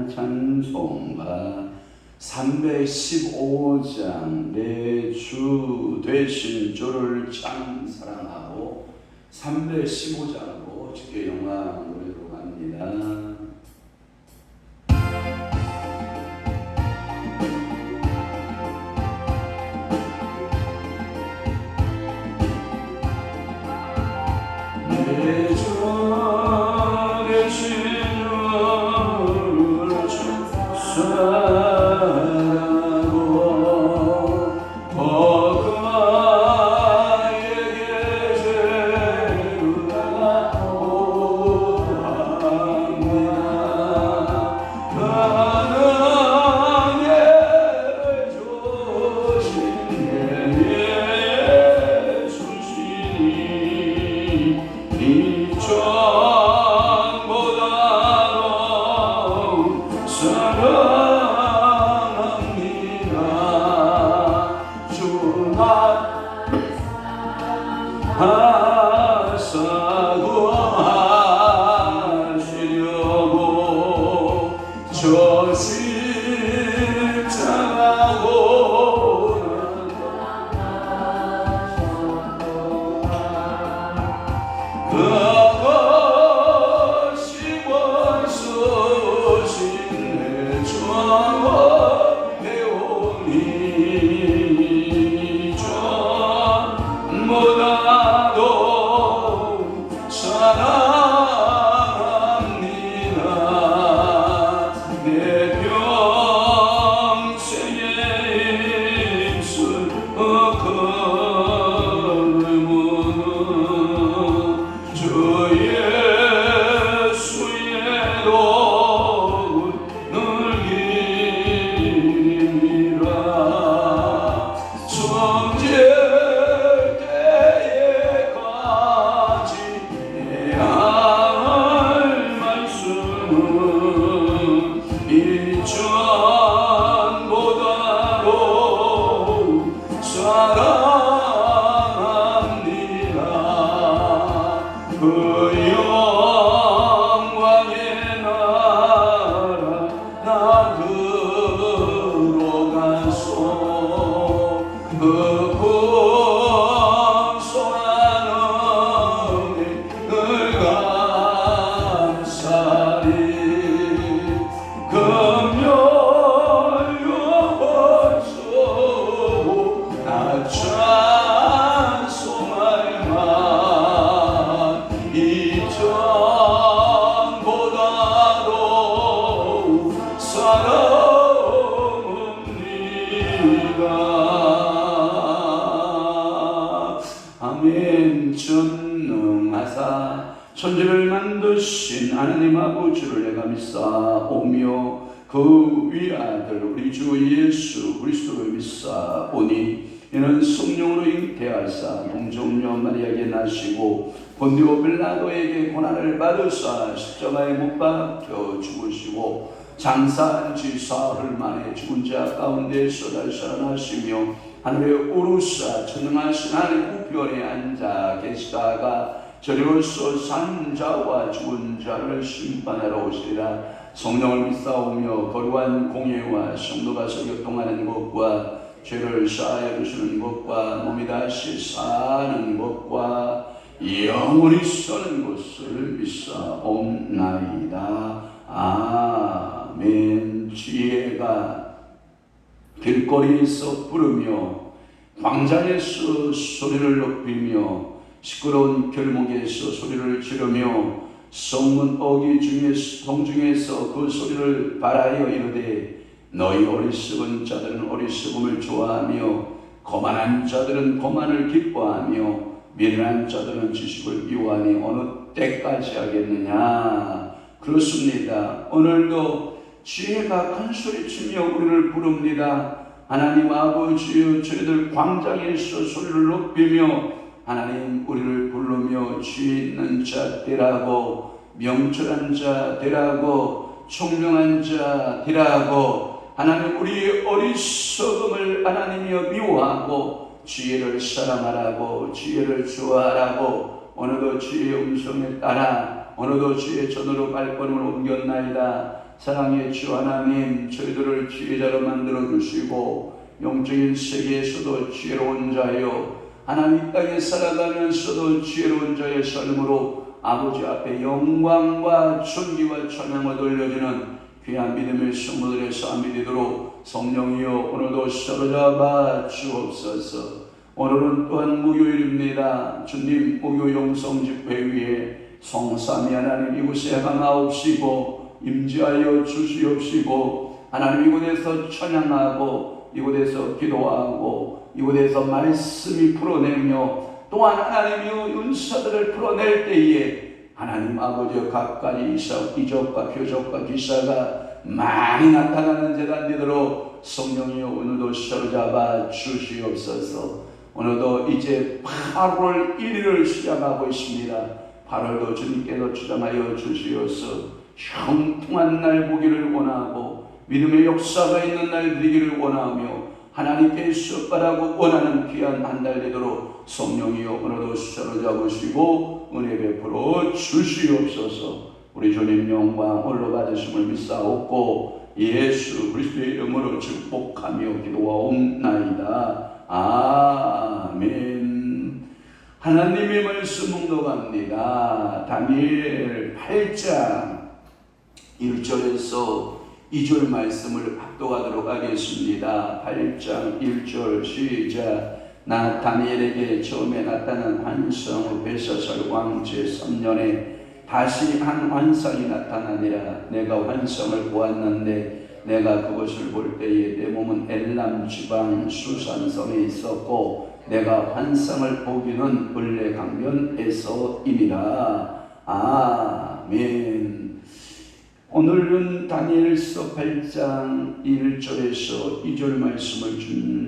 찬송가 315장 내 주 되신 주를 참 사랑하고 315장으로 주께 영광 노래로 갑니다. 내 주 되신 주를 사랑하고 그에게 제를 나가고 합니다. 하나님의 주신 예수시니 이 전보다도 사랑합니다. 주나 사구하시려고 저 십자가고 그것이 원수신 내 죄배우니 전보다도 사랑합니다. 내 평생의 입술 걸음은 주 예수의 도를 길이라. 성질 때에까지 해야 할 말씀은 이 전보다도 사랑합니다. 그 영광의 나라 나 들어가소. 그 풍성한 은혜를 감사리. 금요 영원소고 나 찬송할 만 이 전보다도 사랑합니다. 아멘. 전능하사 천지를 만드신 하나님 아버지를 내가 믿사오며 그 위아들 우리 주 예수 그리스도를 믿사오니 이는 성령으로 잉태하사 동정녀 마리아에게 나시고 본디오 빌라도에게 고난을 받으사 십자가에 못 박혀 죽으시고 장사한 지 사흘 만에 죽은 자 가운데서 다시 살아나시며 하늘에 오르사 전능하신 하나님 우편에 앉아 계시다가 저리로서 산 자와 죽은 자를 심판하러 오시리라. 성령을 믿사오며 거룩한 공예와 성도가 교통하는 것과 죄를 사하여 주시는 것과 몸이 다시 사는 것과 영원히 사는 것을 믿사옵나이다. 아멘. 지혜가 길거리에서 부르며 광장에서 소리를 높이며 시끄러운 결목에서 소리를 지르며 성문 어기 성중에서 그 소리를 바라여 이르되 너희 어리석은 자들은 어리석음을 좋아하며 거만한 자들은 거만을 기뻐하며 미련한 자들은 지식을 미워하니 어느 때까지 하겠느냐. 그렇습니다. 오늘도 지혜가 큰 소리치며 우리를 부릅니다. 하나님 아버지여 저희들 광장에서 소리를 높이며 하나님 우리를 부르며 지혜 있는 자 되라고 명철한 자 되라고 총명한 자 되라고 하나님 우리의 어리석음을 하나님이여 미워하고 지혜를 사랑하라고 지혜를 좋아하라고 어느덧 지혜의 음성에 따라 어느덧 지혜의 전으로 발걸음을 옮겼나이다. 사랑의 주 하나님, 저희들을 지혜자로 만들어 주시고 영적인 세계에서도 지혜로운 자요, 하나님 땅에 살아가면서도 지혜로운 자의 삶으로 아버지 앞에 영광과 존귀와 찬양을 돌려주는 귀한 믿음의 성도들의 삶이 되도록 성령이여 오늘도 사로잡아 주옵소서. 오늘은 또한 목요일입니다. 주님 목요 영성 집회 위에 성삼위 하나님 이곳에 강하옵시고 임재하여 주시옵시고, 하나님 이곳에서 찬양하고 이곳에서 기도하고 이곳에서 말씀이 풀어내며 또한 하나님이여 은사들을 풀어낼 때에 하나님 아버지 각가지 이적과 표적과 기사가 많이 나타나는 재단 되도록 성령이여 오늘도 사로잡아 주시옵소서. 오늘도 이제 8월 1일을 시작하고 있습니다. 8월도 주님께서 주장하여 주시어서 형통한 날 보기를 원하고 믿음의 역사가 있는 날 되기를 원하며 하나님께서 바라고 원하는 귀한 한 달 되도록 성령이여 오늘도 사로잡으시고 은혜 베풀어 주시옵소서. 우리 주님 영광 홀로 받으심을 믿사옵고 예수 그리스도의 이름으로 축복하며 기도하옵나이다. 아멘. 하나님의 말씀 묵독합니다. 다니엘 8장 1절에서 2절 말씀을 합독하도록 하겠습니다. 8장 1절 시작. 나 다니엘에게 처음에 나타난 환상 벨사살 왕 제3년에 다시 한 환상이 나타나니라. 내가 환상을 보았는데 내가 그것을 볼 때에 내 몸은 엘람 지방 수산성에 있었고 내가 환상을 보기는 을레 강변에서이니라. 아멘. 오늘은 다니엘서 8장 1절에서 2절 말씀을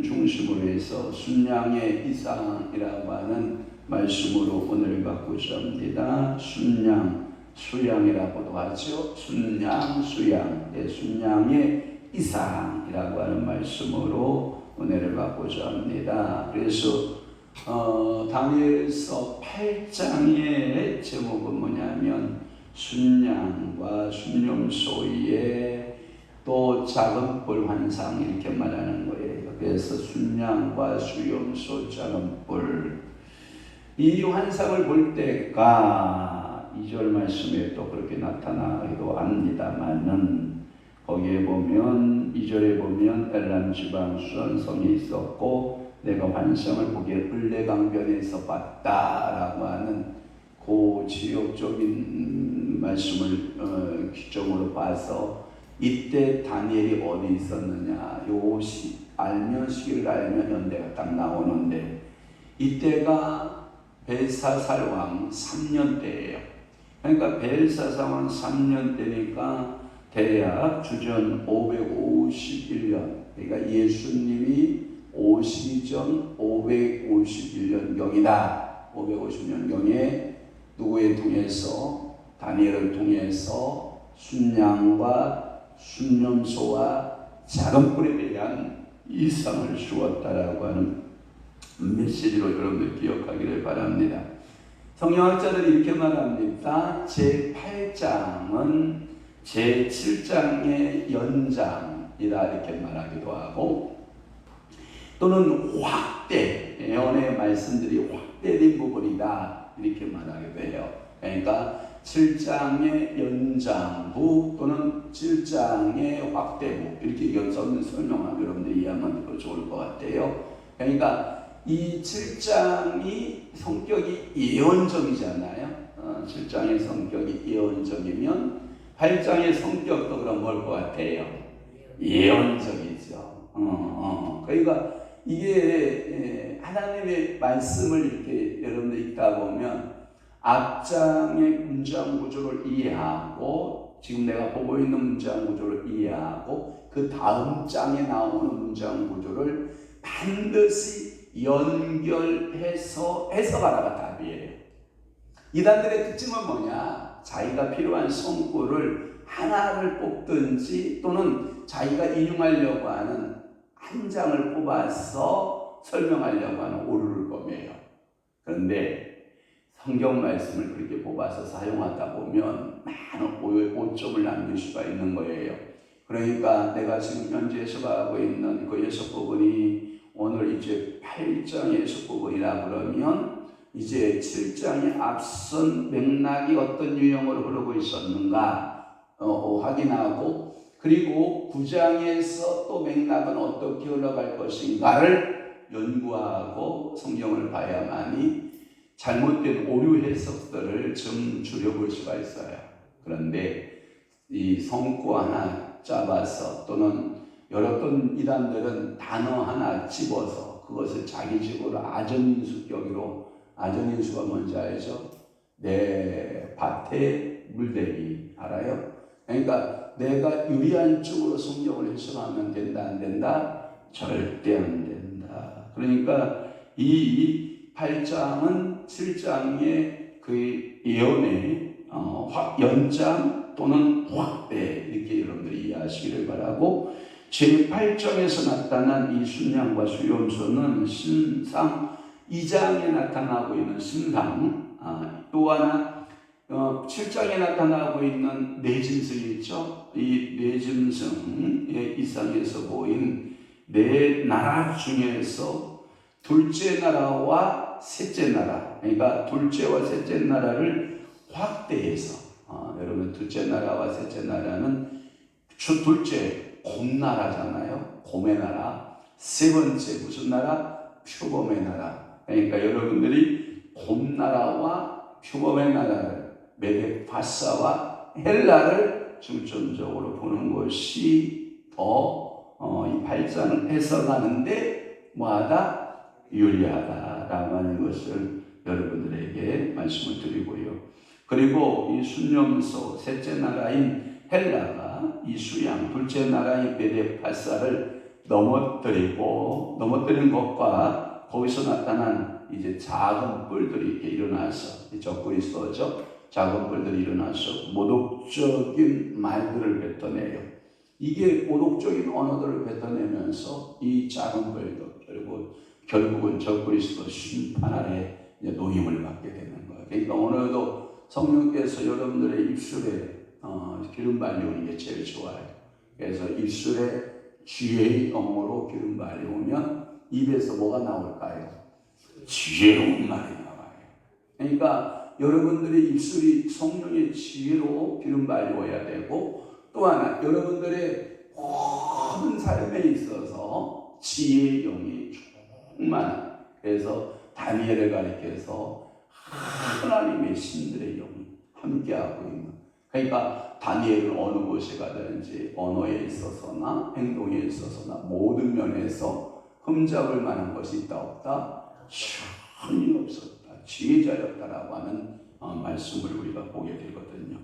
중심으로 해서 순양의 이상이라고 하는 말씀으로 오늘 갖고자 합니다. 순양, 수양이라고도 하죠. 순양, 수양, 순양의 이상이라고 하는 말씀으로 은혜를 받고자 합니다. 그래서 다니엘서 8장의 제목은 뭐냐면 순양과 순념소에 또 작은 뿔 환상 이렇게 말하는 거예요. 그래서 순양과 수염소 작은 뿔, 이 환상을 볼 때가 2절 말씀에 또 그렇게 나타나기도 합니다만은 거기에 보면 2절에 보면 엘람 지방 수산성이 있었고 내가 환상을 보기에 을레강변에서 봤다라고 하는 그 지역적인 말씀을 기점으로 봐서 이때 다니엘이 어디 있었느냐 요 시기를 알면 연대가 딱 나오는데 이때가 벨사살 왕 3년 때예요. 그러니까 벨사살 왕 3년 때니까 대략 주전 551년, 그러니까 예수님이 오시기 전 551년경이다. 550년경에 누구에 통해서? 다니엘을 통해서 순양과 순념소와 작은 뿔에 대한 이상을 주었다라고 하는 메시지로 여러분들 기억하기를 바랍니다. 성경학자들이 이렇게 말합니다. 제8장은 제7장의 연장이라 이렇게 말하기도 하고 또는 확대, 예언의 말씀들이 확대된 부분이다 이렇게 말하기도 해요. 그러니까 7장의 연장부 또는 7장의 확대부 이렇게 설명하면 여러분들 이해하면 더 좋을 것 같아요. 그러니까 이 7장이 성격이 예언적이잖아요. 7장의 성격이 예언적이면 8장의 성격도 그럼 뭘 것 같아요? 예언적이죠. 그러니까 이게 하나님의 말씀을 이렇게 여러분들 읽다 보면 앞장의 문장 구조를 이해하고 지금 내가 보고 있는 문장 구조를 이해하고 그 다음 장에 나오는 문장 구조를 반드시 연결해서 해석하라가 답이에요. 이단들의 특징은 뭐냐? 자기가 필요한 성구를 하나를 뽑든지 또는 자기가 인용하려고 하는 한 장을 뽑아서 설명하려고 하는 오류를 범해요. 그런데 성경 말씀을 그렇게 뽑아서 사용하다 보면 많은 오점을 남길 수가 있는 거예요. 그러니까 내가 지금 현재 해석하고 있는 그 6부분이 오늘 이제 8장의 6부분이라 그러면 이제 7장에 앞선 맥락이 어떤 유형으로 흐르고 있었는가 확인하고, 그리고 9장에서 또 맥락은 어떻게 흘러갈 것인가를 연구하고 성경을 봐야만이 잘못된 오류 해석들을 좀 줄여볼 수가 있어요. 그런데 이 성구 하나 잡아서 또는 여러 어떤 이단들은 단어 하나 집어서 그것을 자기식으로 아전인수격으로, 아전인수가 뭔지 알죠? 내 밭에 물대기 알아요? 그러니까 내가 유리한 쪽으로 성경을 해석하면 된다 안 된다? 절대 안 된다. 그러니까 이 8장은 7장의 그 예언의 연장 또는 확대, 이렇게 여러분들이 이해하시기를 바라고, 제8장에서 나타난 이 순양과 수염소는 신상 2장에 나타나고 있는 신상, 또 하나 7장에 나타나고 있는 내짐승이 있죠. 이 내짐승의 이상에서 보인 네 나라 중에서 둘째 나라와 셋째 나라, 그러니까 둘째와 셋째 나라를 확대해서, 여러분 둘째 나라와 셋째 나라는 둘째 곰나라잖아요. 곰의 나라. 세 번째 무슨 나라? 표범의 나라. 그러니까 여러분들이 곰나라와 표범의 나라를, 메데파사와 헬라를 중점적으로 보는 것이 더 이 8장을 해석하는데 뭐하다? 유리하다라고 하는 것을 여러분들에게 말씀을 드리고요. 그리고 이 순념소 셋째 나라인 헬라가 이 수양 둘째 나라인 메데파사를 넘어뜨린 것과 거기서 나타난 이제 작은 뿔들이 이렇게 일어나서, 적그리스도죠. 작은 뿔들이 일어나서 모독적인 말들을 뱉어내요. 이게 모독적인 언어들을 뱉어내면서 이 작은 뿔도 결국은 적그리스도 심판 아래 노임을 받게 되는 거예요. 그러니까 오늘도 성령께서 여러분들의 입술에 기름 발리우는 게 제일 좋아요. 그래서 입술에 지혜의 영으로 기름 발리우면 입에서 뭐가 나올까요? 지혜로운 말이 나와요. 그러니까 여러분들의 입술이 성령의 지혜로 기름 발리워야 되고, 또 하나 여러분들의 모든 삶에 있어서 지혜의 영이 충만한, 그래서 다니엘을 가리켜서 하나님의 신들의 영이 함께하고 있는, 그러니까 다니엘은 어느 곳에 가든지 언어에 있어서나 행동에 있어서나 모든 면에서 흠잡을 만한 것이 있다 없다? 전혀 없었다. 지혜자였다라고 하는 말씀을 우리가 보게 되거든요.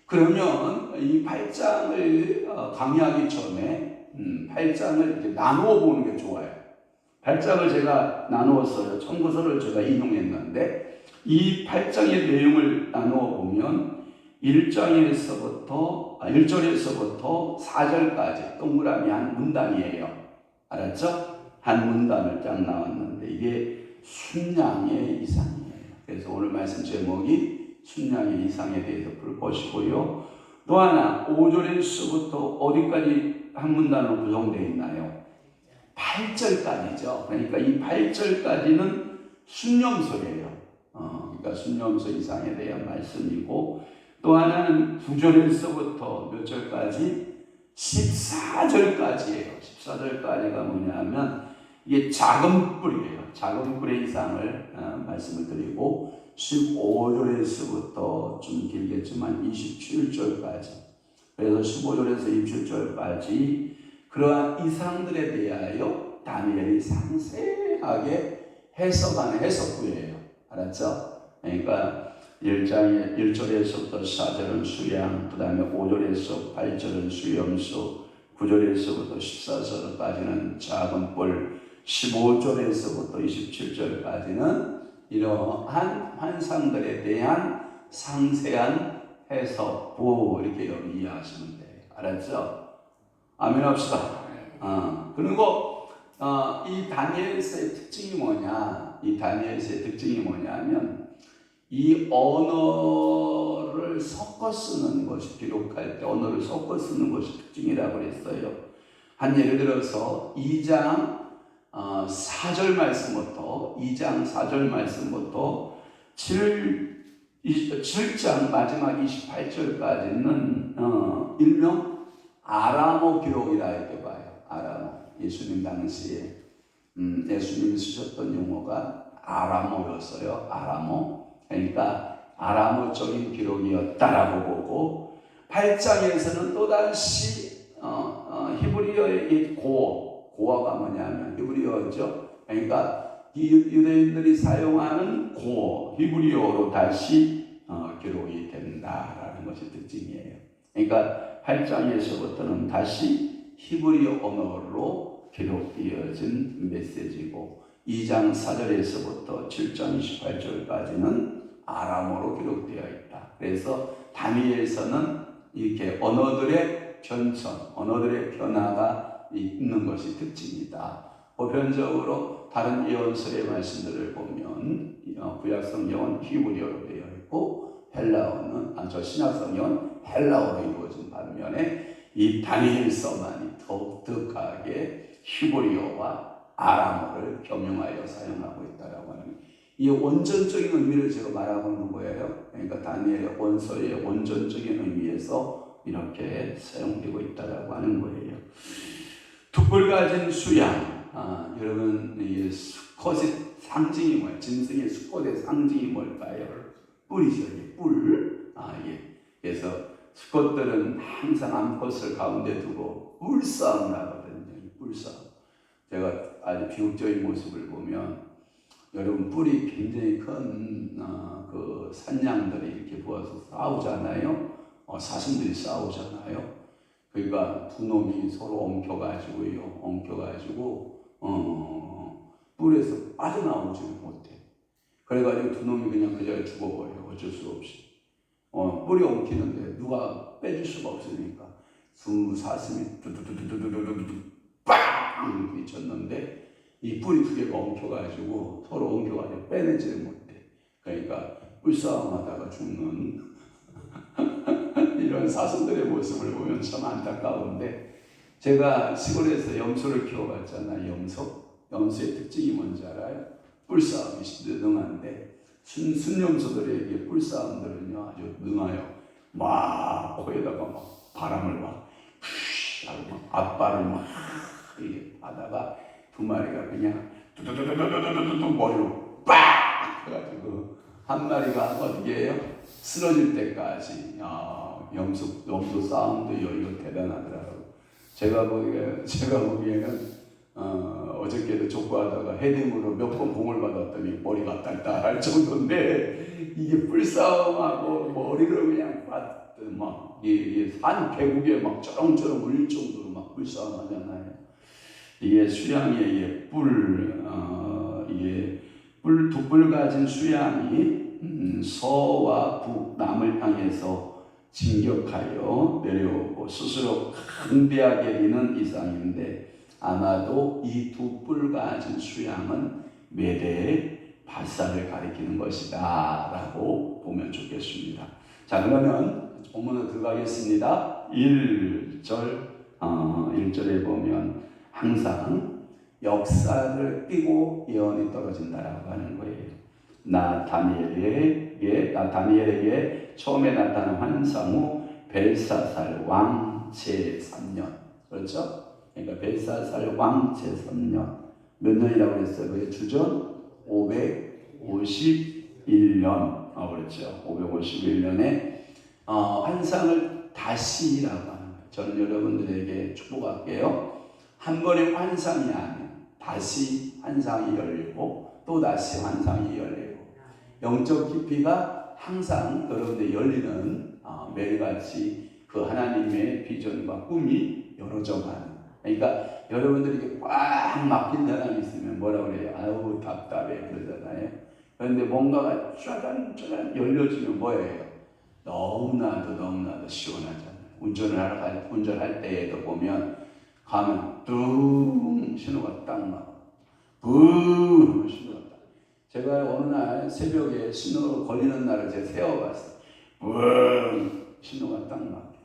그러면 이 8장을 강의하기 전에 8장을 이렇게 나누어 보는 게 좋아요. 8장을 제가 나누었어요. 청구서를 제가 인용했는데 이 8장의 내용을 나누어 보면 1절에서부터 4절까지 동그라미 한 문단이에요. 알았죠? 한 문단을 딱 나왔는데 이게 순양의 이상이에요. 그래서 오늘 말씀 제목이 순양의 이상에 대해서 풀 것이고요. 또 하나 5절에서부터 어디까지 한 문단으로 구성되어 있나요? 8절까지죠. 그러니까 이 8절까지는 순념서예요. 그러니까 순념서 이상에 대한 말씀이고, 또 하나는 9절에서부터 몇 절까지? 14절까지예요. 14절까지가 뭐냐면 이게 작은 뿔이에요. 작은 뿔의 이상을 말씀을 드리고, 15절에서부터 좀 길겠지만 27절까지, 그래서 15절에서 27절까지 그러한 이상들에 대하여 다니엘이 상세하게 해석하는 해석구예요. 알았죠? 그러니까 1절에서부터 4절은 수양, 그 다음에 5절에서 8절은 수염소, 9절에서부터 14절까지는 작은 뿔, 15절에서부터 27절까지는 이러한 환상들에 대한 상세한 해석부, 이렇게 여러분 이해하시면 돼요. 알았죠? 아멘 합시다. 그리고 이 다니엘서의 특징이 뭐냐? 이 다니엘서의 특징이 뭐냐면 이 언어를 섞어 쓰는 것이, 기록할 때 언어를 섞어 쓰는 것이 특징이라고 그랬어요. 한 예를 들어서 2장 4절 말씀부터 7장 마지막 28절까지는 일명 아람어 기록이라 이렇게 봐요. 아람어. 예수님 당시에 예수님이 쓰셨던 용어가 아람어였어요. 아람어. 그러니까 아람어적인 기록이었다라고 보고, 8장에서는 또다시 히브리어의 고어가 뭐냐면 히브리어죠. 그러니까 유대인들이 사용하는 고어, 히브리어로 다시 기록이 된다라는 것이 특징이에요. 그러니까 8장에서부터는 다시 히브리어 언어로 기록되어진 메시지고, 2장 4절에서부터 7장 28절까지는 아람어로 기록되어 있다. 그래서 다니엘서는 이렇게 언어들의 변천, 언어들의 변화가 있는 것이 특징이다. 보편적으로 다른 예언서의 말씀들을 보면 구약성경은 히브리어로 되어 있고 헬라어는 신약성경은 헬라어로 이루어진 반면에 이 다니엘서만이 독특하게 히브리어와 아람어를 겸용하여 사용하고 있다라고 하는, 이 원전적인 의미를 제가 말하고 있는 거예요. 그러니까 다니엘의 원서의 원전적인 의미에서 이렇게 사용되고 있다라고 하는 거예요. 툭불 가진 수양. 여러분, 이 수컷의 상징이 뭐예요? 짐승의 수컷의 상징이 뭘까요? 뿔이죠. 뿔. 그래서 수컷들은 항상 암컷을 가운데 두고 뿔싸움을 하거든요. 뿔싸움. 제가 아주 비극적인 모습을 보면, 여러분, 뿔이 굉장히 큰 그 산양들이 이렇게 부어서 싸우잖아요. 사슴들이 싸우잖아요. 그러니까 두 놈이 서로 엉켜가지고 뿔에서 빠져나오지 못해. 그래가지고 두 놈이 그냥 그 자리에 죽어버려요. 어쩔 수 없이. 뿔이 엉키는데 누가 빼줄 수가 없으니까 두 사슴이 두두두두두두두두 빵 미쳤는데, 이 뿔이 두 개가 엉켜가지고 서로 엉켜가지고 빼내지를 못해. 그러니까 뿔싸움하다가 죽는 이런 사슴들의 모습을 보면 참 안타까운데, 제가 시골에서 염소를 키워봤잖아요. 염소의 특징이 뭔지 알아요? 뿔싸움이 능한데, 순염소들에게 뿔싸움들은요 아주 능해요. 막 코에다가 막 바람을 막 하고 막 앞발을 막 이렇게 하다가 두 마리가 그냥 두두두두두두두 머리로 빡 해가지고 한 마리가 어디에요? 쓰러질 때까지. 염소 싸움도 이거 대단하더라고요. 제가 보기에는 어저께도 족구하다가 헤딩으로 몇 번 공을 받았더니 머리가 딸딸할 정도인데, 이게 뿔싸움하고 머리를 그냥 막 산 계곡에 막 쩌렁쩌렁 울릴 정도로 막 뿔싸움 하잖아요. 이게 수양의 둑불 가진 수양이 서와 북 남을 향해서 진격하여 내려오고 스스로 강대하게 되는 이상인데, 아마도 이 두 뿔 가진 수양은 메대의 바사를 가리키는 것이다 라고 보면 좋겠습니다. 자, 그러면 본문으로 들어가겠습니다. 1절에 보면 항상 역사를 띄고 예언이 떨어진다라고 하는 거예요. 나 다니엘에게 처음에 나타난 환상 후 벨사살 왕 제3년. 그렇죠? 그러니까 벨사살 왕 제3년. 몇 년이라고 했어요? 그게 주전 551년. 그렇죠. 551년에 환상을 다시라고 하는 거예요. 저는 여러분들에게 축복할게요. 한 번의 환상이 아닌 다시 환상이 열리고 또 다시 환상이 열리고, 영적 깊이가 항상 여러분들 열리는 매일같이 그 하나님의 비전과 꿈이 열어져가는. 그러니까 여러분들이 꽉 막힌 사람이 있으면 뭐라 그래요? 아유 답답해 그러잖아요. 그런데 뭔가가 짜잔 열려지면 뭐예요? 너무나도 시원하잖아요. 운전할 때에도 보면 가면 뚱 신호가 딱 나고 붕 신호가 딱. 제가 어느 날 새벽에 신호 걸리는 날을 제가 세워봤어요. 웅 신호가 딱 맞게.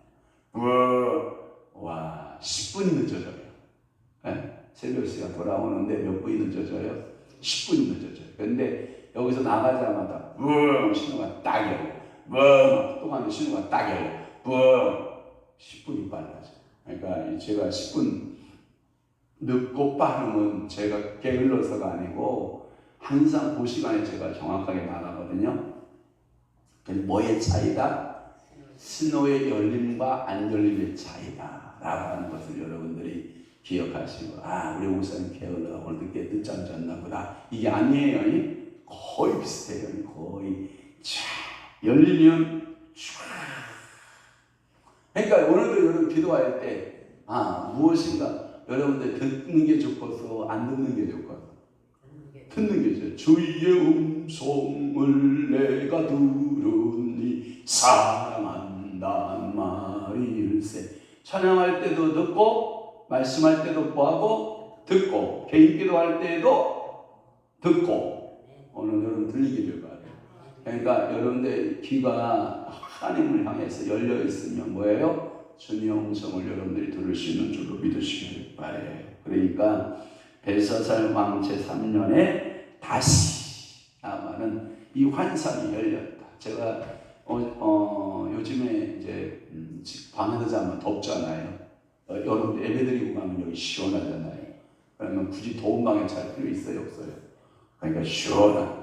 와 10분이 늦어져요. 네? 새벽 시간 돌아오는데 몇 분이 늦어져요? 10분이 늦어져요. 근데 여기서 나가자마자 웅 신호가 딱 열려. 또 가면 신호가 딱 열려. 10분이 빨라져요. 그러니까 제가 10분 늦고 빠르면 제가 게을러서가 아니고 항상 그 시간에 제가 정확하게 나가거든요. 근데 뭐의 차이다? 신호의 열림과 안 열림의 차이다 라고 하는 것을 여러분들이 기억하시고, 아 우리 목사님 게을러 오늘 늦게 늦잠 잤나 보다, 이게 아니에요. 거의 비슷해요. 거의 열리면 그러니까 오늘도 여러분 기도할 때 무엇인가 여러분들 듣는 게 좋고서 안 듣는 게 좋고 듣는 게 좋아요. 주의 음성을 내가 들으니 사랑한다는 말일세. 찬양할 때도 듣고 말씀할 때도 뭐하고 듣고 개인 기도할 때도 듣고 오늘 여러분 들리기를 바라요. 그러니까 여러분들 귀가 하나님을 향해서 열려 있으면 뭐예요? 주님의 음성을 여러분들이 들을 수 있는 줄로 믿으시길 바라요. 그러니까 벨사살 왕 제3년에 다시 나만은 이 환상이 열렸다. 제가 요즘에 이제 방에서 자면 덥잖아요. 여러분 예배 드리고 가면 여기 시원하잖아요. 그러면 굳이 더운 방에 잘 필요 있어요, 없어요? 그러니까 시원한.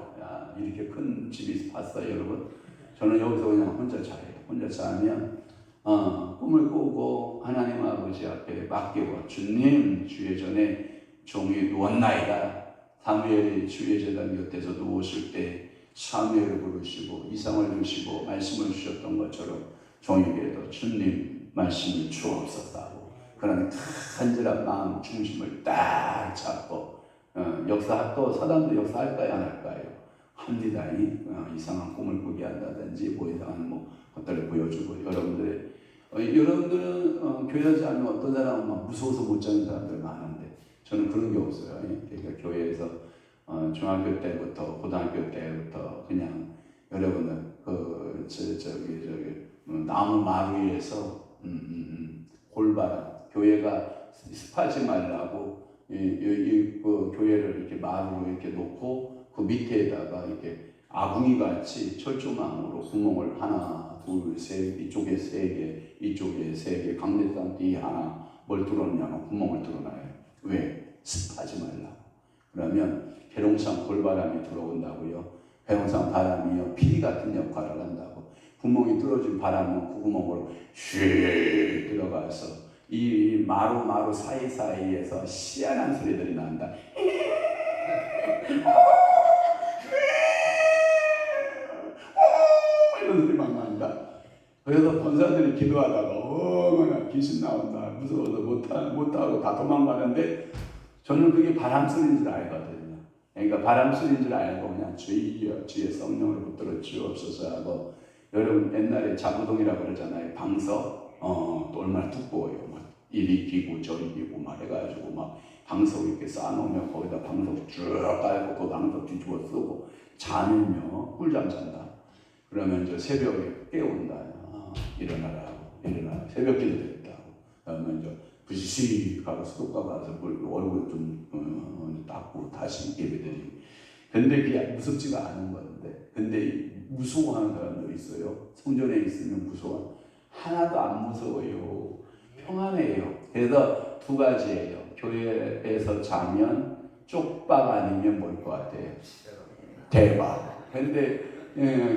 이렇게 큰 집이 봤어요, 여러분? 저는 여기서 그냥 혼자 자요. 혼자 자면 꿈을 꾸고 하나님 아버지 앞에 맡기고, 주님 주의 전에 종이 누웠나이다. 사무엘이 주의 제단 곁에서 누웠을 때 사무엘을 부르시고 이상을 주시고 말씀을 주셨던 것처럼 종에게도 주님 말씀을 주옵소서 하고, 그런 간절한 마음 중심을 딱 잡고 또 사람도 역사할까요, 안 할까요? 합니다. 이상한 꿈을 꾸게 한다든지 이상한 것들을 보여주고, 여러분들은 교회 가지 않으면 어떤 사람은 막 무서워서 못 자는 사람들 많은데 저는 그런 게 없어요. 그러니까 교회에서 중학교 때부터 고등학교 때부터 그냥 여러분은 나무 마루에서 골바람, 교회가 습하지 말라고 그 교회를 이렇게 마루로 이렇게 놓고 그 밑에다가 이렇게 아궁이 같이 철조망으로 구멍을 하나, 둘, 셋, 이쪽에 세 개, 이쪽에 세 개, 강대상 뒤에 하나, 뭘 뚫어놓냐면 구멍을 뚫어놔요. 왜? 습하지 말라고. 그러면 계룡산 골바람이 들어온다고요. 계룡산 바람이요 피리 같은 역할을 한다고. 구멍이 뚫어진 바람은 그 구멍으로 쉬 들어가서 이 마루 사이사이에서 희한한 소리들이 난다. 이런 소리 막 난다. 그래서 권사들이 기도하다가 어머나 귀신 나온다 무서워서 못하고 다 도망가는데 저는 그게 바람 소리인 줄 알거든요. 그러니까 바람 소리인 줄 알고 그냥 주여 주의 성령을 붙들어 주옵소서 하고, 여러분 옛날에 자부동이라고 그러잖아요. 방석 또 얼마나 두꺼워요. 막 이리 기고 저리 기고 막 해가지고 막 방석 이렇게 쌓아놓으면 거기다 방석 쭉 깔고 그 방석 뒤집어 쓰고 자면요 꿀잠 잔다. 그러면 이제 새벽에 깨운다. 일어나라 새벽 기도 됐다고. 그러면 이제 부시시 가서 수도가 가서 얼굴 좀 닦고 다시 예배드리고. 근데 그게 무섭지가 않은 건데, 근데 무서워하는 사람들이 있어요. 성전에 있으면 무서워. 하나도 안 무서워요. 평안해요. 그래서 두 가지예요. 교회에서 자면 쪽박 아니면 뭘 것 같아요? 대박. 근데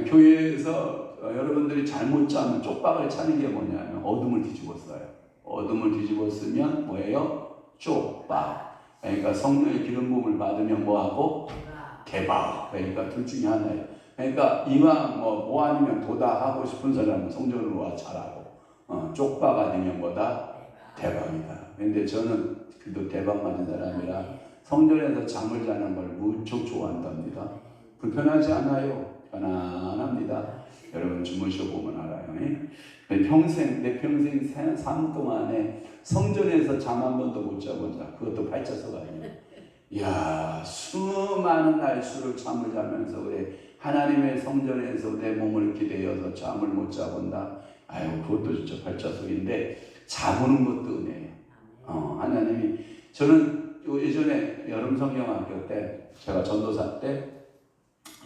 교회에서 여러분들이 잘못 자면 쪽박을 차는 게 뭐냐면 어둠을 뒤집었어요. 어둠을 뒤집었으면 뭐예요? 쪽박. 그러니까 성령의 기름 부음을 받으면 뭐하고? 대박. 그러니까 둘 중에 하나예요. 그러니까 이왕 뭐 아니면 도다 하고 싶은 사람은 성전으로 와 잘하고, 쪽박 아니면 뭐다? 대박이다. 근데 저는 그래도 대박 맞은 사람이라 성전에서 잠을 자는 걸 무척 좋아한답니다. 불편하지 않아요. 편안합니다. 여러분 주무셔보면 알아요. 내 평생 삶 동안에 성전에서 잠 한 번도 못 자본 자, 그것도 발자서가 아니에요. 야, 수많은 날수를 잠을 자면서 그래 하나님의 성전에서 내 몸을 기대어서 잠을 못 자본다. 아유, 그것도 진짜 발자국인데 자보는 것도 은혜예요. 하나님이 저는 예전에 여름 성경학교 때 제가 전도사 때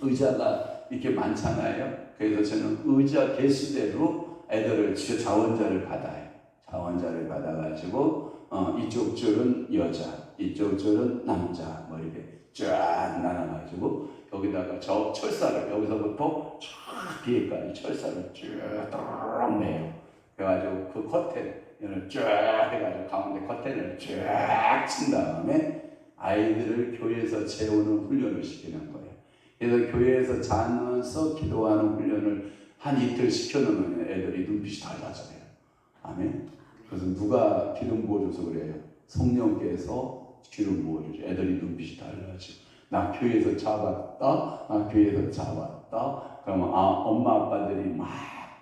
의자가 이렇게 많잖아요. 그래서 저는 의자 개수대로 애들을 자원자를 받아요. 자원자를 받아가지고 이쪽 줄은 여자, 이쪽 줄은 남자, 뭐 이렇게 쫙 나눠가지고 여기다가 저 철사를 여기서부터 쫙 뒤에까지 철사를 쭉 내요. 그래가지고 그 커튼을 쫙 해가지고 가운데 커튼을 쫙 친 다음에 아이들을 교회에서 재우는 훈련을 시키는 거예요. 그래서 교회에서 자면서 기도하는 훈련을 한 이틀 시켜놓으면 애들이 눈빛이 달라져요. 아멘. 그래서 누가 기름 부어줘서 그래요? 성령께서 기름 부어주죠. 애들이 눈빛이 달라지고. 나 교회에서 잡았다. 나 교회에서 잡았다. 그러면 엄마 아빠들이 막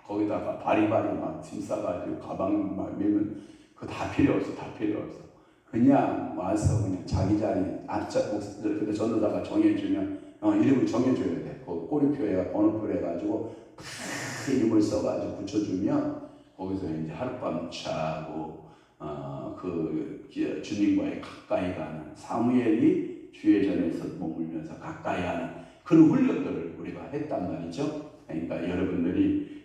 거기다가 바리바리 막 짐 싸가지고 가방 막 밀면 그거 다 필요 없어. 다 필요 없어. 그냥 와서 그냥 자기 자리 앉자. 근데 전도사가 정해주면 이름을 정해줘야 돼. 그 꼬리표에 번호표를 해가지고 이름을 써가지고 붙여주면 거기서 이제 하룻밤 자고 그 주님과의 가까이 가는 사무엘이 주의 전에서 머물면서 가까이 하는 그런 훈련들을 우리가 했단 말이죠. 그러니까 여러분들이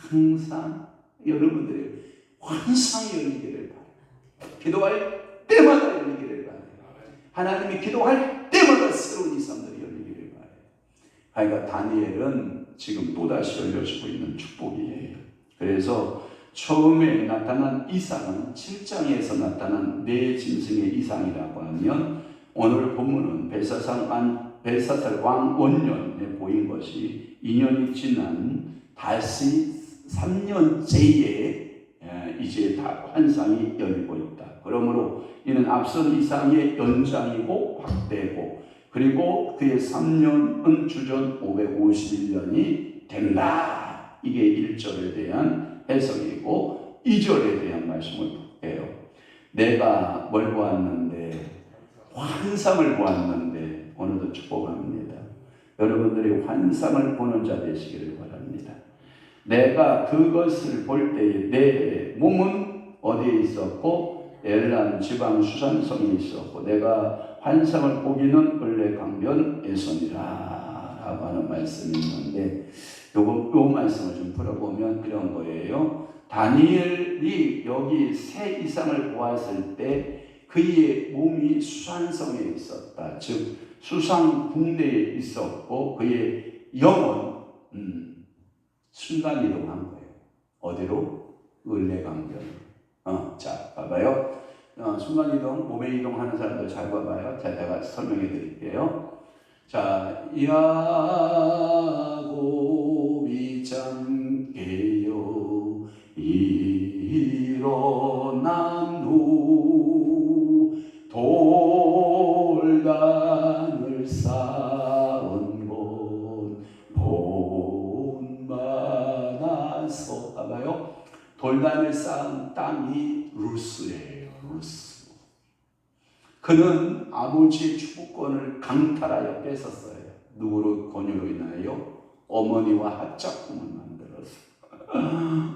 항상 여러분들이 환상이 열리기를 바라요. 기도할 때마다 열리기를 바라요. 하나님이 기도할 때마다 새로운 이상들이 열리기를 바라요. 그러니까 다니엘은 지금 또다시 열려지고 있는 축복이에요. 그래서 처음에 나타난 이상은 7장에서 나타난 네 짐승의 이상이라고 하면 오늘 본문은 벨사살 왕 원년에 보인 것이 2년이 지난 다시 3년째에 이제 다 환상이 열리고 있다. 그러므로 이는 앞선 이상의 연장이고 확대고 그리고 그의 3년은 주전 551년이 된다. 이게 1절에 대한 해석이고 2절에 대한 말씀을 볼게요. 내가 뭘 보았는데 환상을 보았는데 오늘도 축복합니다. 여러분들이 환상을 보는 자 되시기를 바랍니다. 내가 그것을 볼 때에 내 몸은 어디에 있었고 엘란 지방 수산성에 있었고 내가 환상을 보기는 을레 강변에서니라 라고 하는 말씀이 있는데 요 말씀을 좀 풀어보면 이런 거예요. 다니엘이 여기 새 이상을 보았을 때 그의 몸이 수산성에 있었다. 즉 수상 국내에 있었고 그의 영은 순간이동한 거예요. 어디로? 을레강변. 자, 봐봐요. 순간이동, 몸의 이동하는 사람들 잘 봐봐요. 자, 제가 설명해 드릴게요. 자, 야곱이 잠깨어 일어난 후 돌단을 쌓은 곳 본받아서 봐봐요. 돌단을 쌓은 땅이 루스예요. 루스. 그는 아버지의 축복권을 강탈하여 뺏었어요. 누구로 권유로 인하여? 어머니와 합작품을 만들어서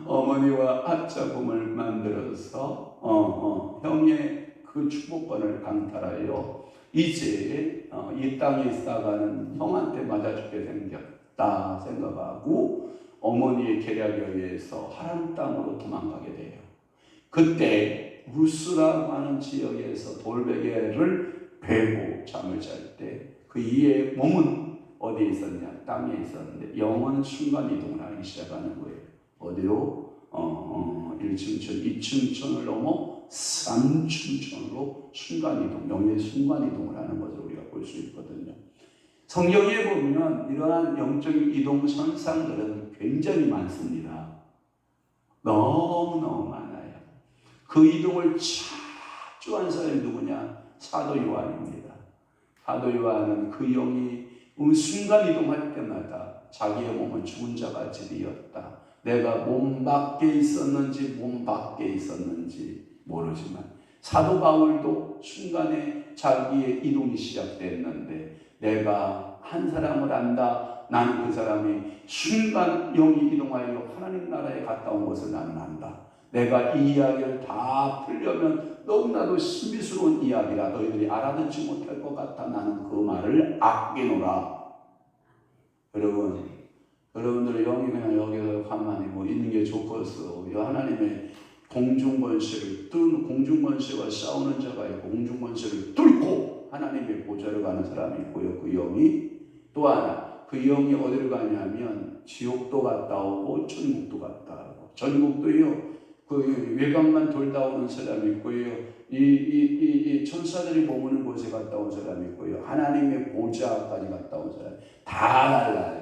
어머니와 합작품을 만들어서 형의 그 축복권을 강탈하여 이제 이 땅에 있다가는 형한테 맞아 죽게 생겼다 생각하고 어머니의 계략에 의해서 하람 땅으로 도망가게 돼요. 그때 루스라고 하는 지역에서 돌베개를 베고 잠을 잘 때 그 이의 몸은 어디에 있었냐? 땅에 있었는데 영은 순간이동을 하기 시작하는 거예요. 어디로? 1층천, 2층천을 넘어 3층천으로 순간이동, 영의 순간이동을 하는 것을 우리가 볼 수 있거든요. 성경에 보면 이러한 영적인 이동 현상들은 굉장히 많습니다. 너무너무 많아요. 그 이동을 자주 한 사람이 누구냐? 사도 요한입니다. 사도 요한은 그 영이 순간이동할 때마다 자기의 몸은 죽은 자같이 되었다. 내가 몸 밖에 있었는지 몸 밖에 있었는지 모르지만 사도 바울도 순간에 자기의 이동이 시작됐는데 내가 한 사람을 안다. 나는 그 사람이 순간 영이 이동하여 하나님 나라에 갔다 온 것을 나는 안다. 내가 이 이야기를 다 풀려면 너무나도 신비스러운 이야기라 너희들이 알아듣지 못할 것 같아 나는 그 말을 아끼노라. 여러분들 영이 그냥 여기서 가만히 뭐 있는 게 좋겠어. 하나님의 공중권세를 뚫는 공중권세와 싸우는 자가 있고 공중권세를 뚫고 하나님의 보좌를 가는 사람이 있고요. 그 영이 또 하나 그 영이 어디를 가냐면 지옥도 갔다 오고 천국도 갔다 오고 전국도요. 그 외곽만 돌다 오는 사람이 있고요. 이 천사들이 머무는 곳에 갔다 온 사람이 있고요. 하나님의 보좌까지 갔다 온 사람이 다 달라요.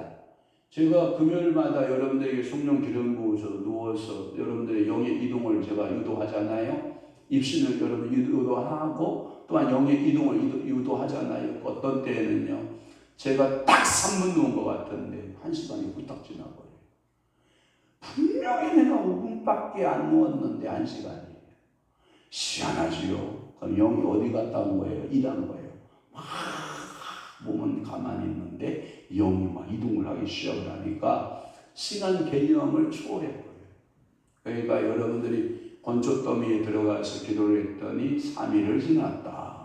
제가 금요일마다 여러분들에게 성령 기름 부어서 누워서 여러분들의 영의 이동을 제가 유도하잖아요. 입신을 여러분 유도하고 또한 영의 이동을 유도하잖아요. 어떤 때에는요. 제가 딱 3분 누운 것 같은데 1시간이 후딱 지나버려요. 분명히 내가 5분밖에 안 누웠는데 1시간이에요. 희한하지요. 그럼 영이 어디 갔다 온 거예요? 일한 거예요. 막 몸은 가만히 있는데 영이 막 이동을 하기 시작을 하니까 시간 개념을 초월해버려요. 그러니까 여러분들이 건초더미에 들어가서 기도를 했더니 3일을 지났다.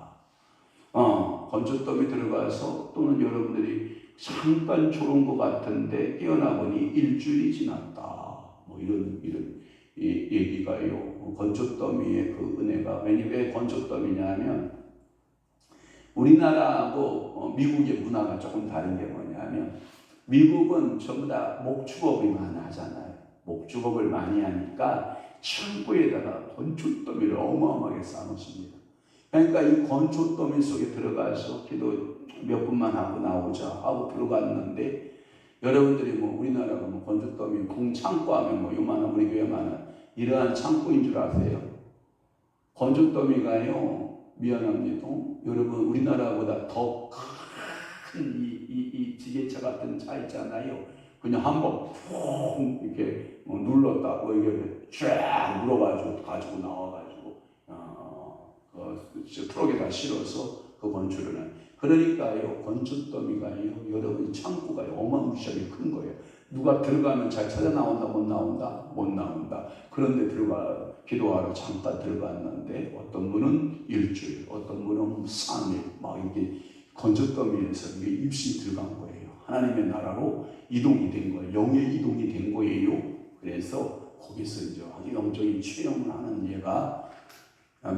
건초더미 들어가서 또는 여러분들이 잠깐 졸은 것 같은데 깨어나보니 일주일이 지났다. 뭐 이런 얘기가요. 건초더미의 그 은혜가 왜 건초더미냐면 우리나라하고 미국의 문화가 조금 다른 게 뭐냐면 미국은 전부 다 목축업이 많이 하잖아요. 목축업을 많이 하니까 창고에다가 건초더미를 어마어마하게 쌓아놓습니다. 그러니까 이 건초더미 속에 들어가서 기도 몇 분만 하고 나오자 하고 들어갔는데 여러분들이 뭐 우리나라가 뭐 건초더미 공창고 하면 뭐 요만한 우리 교회만한 이러한 창고인 줄 아세요? 건초더미가요. 미안합니다. 여러분 우리나라보다 더 큰 이 지게차 같은 차 있잖아요. 그냥 한번 푹 이렇게 눌렀다고 이게 쫙 물어가지고 가지고 나와가지고 트럭에다 실어서 그 건초를 한. 그러니까요 건초더미가요 여러분 창고가요 어마무시하게 큰 거예요. 누가 들어가면 잘 찾아 나온다 못 나온다 못 나온다. 그런데 들어가 기도하러 잠깐 들어갔는데 어떤 분은 일주일, 어떤 분은 3일 막 이렇게 건초더미에서 이게 입신이 들어간 거예요. 하나님의 나라로 이동이 된 거예요. 영의 이동이 된 거예요. 그래서 거기서 이제 영적인 체험을 하는 예가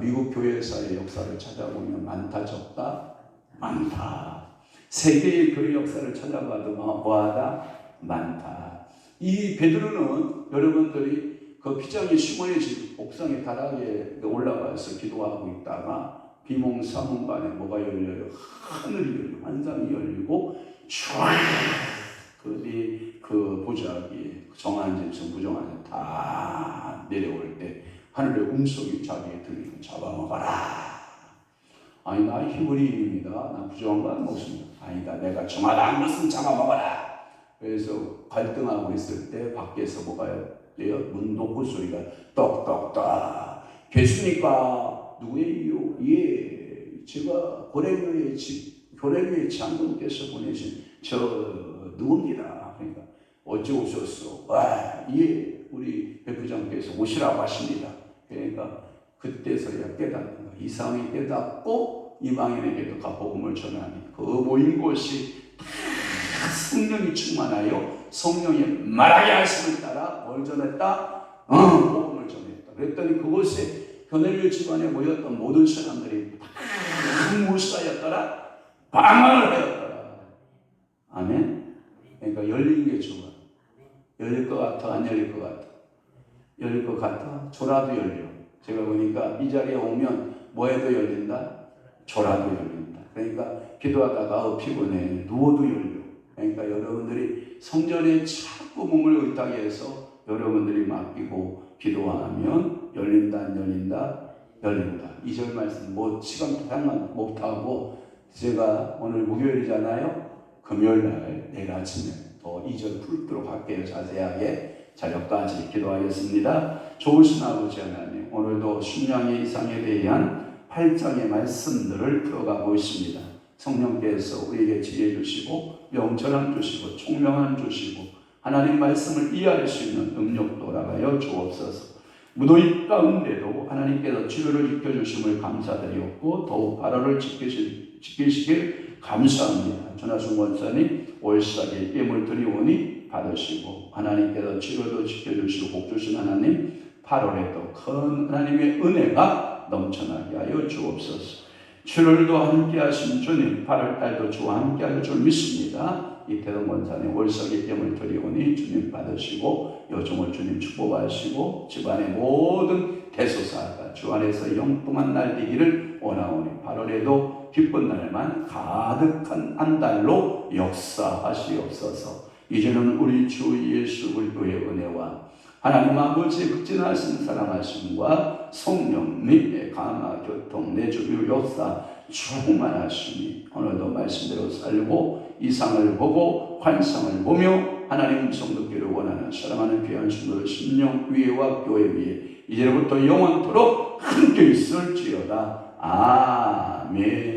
미국 교회사의 역사를 찾아보면 많다 적다 많다. 세계의 교회 역사를 찾아봐도 뭐하다 많다. 이 베드로는 여러분들이 그 피장의 시몬의 집 옥상의 다락에 올라가서 기도하고 있다가 비몽사몽간에 뭐가 열려요? 하늘이 열리고 환상이 열리고 촤 그 보자기 정한 짐승 부정한 짐 다 내려올 때 하늘의 음성이 자기에 들리고 잡아먹어라. 아니 나 히브리인입니다. 나 부정한 거 없습니다. 아니다 내가 정하다 한 것은 잡아먹어라. 그래서 갈등하고 있을 때 밖에서 뭐가 돼요? 문 놓고 소리가 떡떡떡. 계십니까? 누구예요? 예, 제가 고레교의 장군께서 보내신 저 누굽니다. 그러니까 어찌 오셨어? 예, 우리 백부장께서 오시라고 하십니다. 그러니까 그때서야 깨닫는 거야. 이상이 깨닫고 이방인에게도 복음을 전하니 그 모인 곳이 성령이 충만하여 성령이 말하게 하심을 따라 뭘 전했다? 복음을 전했다. 그랬더니 그곳에 고넬료 집안에 모였던 모든 사람들이 다 무사였더라. 방황을 하였더라. 아멘. 그러니까 열리는 게 좋아. 열릴 것 같아? 안 열릴 것 같아? 열릴 것 같아? 조라도 열려. 제가 보니까 이 자리에 오면 뭐해도 열린다? 조라도 열린다. 그러니까 기도하다가 피곤해. 누워도 열려. 그러니까 여러분들이 성전에 자꾸 몸을 의탁해 해서 여러분들이 맡기고 기도하면 열린다 안 열린다? 열린다. 2절 말씀 뭐 시간 상관 못하고 제가 오늘 목요일이잖아요. 금요일날 내일 아침에 더 2절 풀도록 할게요. 자세하게 자력까지 기도하겠습니다. 좋으신 아버지 하나님 오늘도 순양의 이상에 대한 8장의 말씀들을 풀어가고 있습니다. 성령께서 우리에게 지혜 주시고 명철함 주시고 총명함 주시고 하나님 말씀을 이해할 수 있는 능력도 나가여 주옵소서. 무더위 가운데도 하나님께서 치료를 지켜주심을 감사드리옵고 더욱 발화를 지키시길 감사합니다. 전하순 권사님 올시작에 예물 드리오니 받으시고 하나님께서 치료도 지켜주시고 복 주신 하나님 8월에도 큰 하나님의 은혜가 넘쳐나게 하여 주옵소서. 7월도 함께 하신 주님 8월달도 주와 함께 할 줄 믿습니다. 이태동 권사님 월석의 예물 드리오니 주님 받으시고 요정을 주님 축복하시고 집안의 모든 대소사가 주 안에서 영풍한 날 되기를 원하오니 8월에도 기쁜 날만 가득한 한 달로 역사하시옵소서. 이제는 우리 주 예수 그리스도의 은혜와 하나님 아버지의 극진하신 사랑하심과 성령님의 강화 교통 내주교 역사 충만하시니 오늘도 말씀대로 살고 이상을 보고 환상을 보며 하나님 음성 듣기를 원하는 사랑하는 귀한 성도들 심령 위에와 교회 위에 이제부터 영원토록 함께 있을지어다. 아멘.